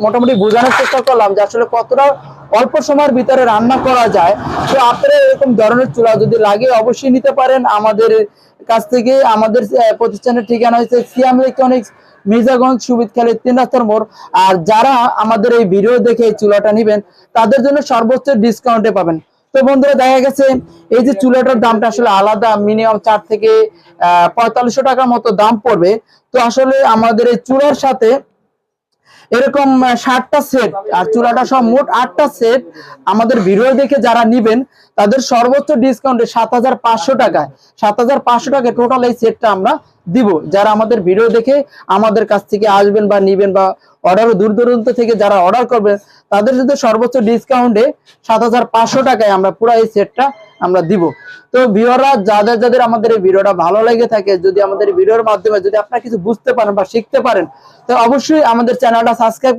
মোটামুটি বোঝানোর চেষ্টা করলাম যে আসলে কতটা অল্প সময়ের ভিতরে রান্না করা যায়। তো আপনারা এরকম ধরনের চুলা যদি লাগে অবশ্যই নিতে পারেন আমাদের কাছ থেকে। আমাদের প্রতিষ্ঠানের ঠিকানা হচ্ছে সিয়াম ইলেকট্রনিক্স, মির্জাগঞ্জ, সুবিদখালী, 3 রাস্তার মোড়। আর যারা আমাদের এই ভিডিও দেখে এই চুলাটা নিবেন তাদের জন্য সর্বোচ্চ ডিসকাউন্টে পাবেন। তো বন্ধুরা দেখা গেছে এই যে চুলাটার দামটা আসলে আলাদা, মিনিমাম 4 থেকে 4500 টাকার মতো দাম পড়বে। তো আসলে আমাদের এই চুলার সাথে এরকম 60টা সেট আর চুলাটা সব মোট 8টা সেট আমাদের ভিডিও দেখে যারা নিবেন তাদের সর্বোচ্চ ডিসকাউন্টে 7500 টাকায় 7500 টাকায় টোটাল এই সেটটা আমরা দিব। যারা আমাদের ভিডিও দেখে আমাদের কাছ থেকে আসবেন বা নিবেন বা অর্ডার দূর দূরান্ত থেকে যারা অর্ডার করবেন তাদের জন্য সর্বোচ্চ ডিসকাউন্টে 7500 টাকায় আমরা পুরো এই সেটটা আমরা দিব। তো ভিউয়াররা যাদের যাদের আমাদের এই ভিডিওটা ভালো লেগে থাকে, যদি আমাদের এই ভিডিওর মাধ্যমে যদি আপনারা কিছু বুঝতে পারেন বা শিখতে পারেন, তো অবশ্যই আমাদের চ্যানেলটা সাবস্ক্রাইব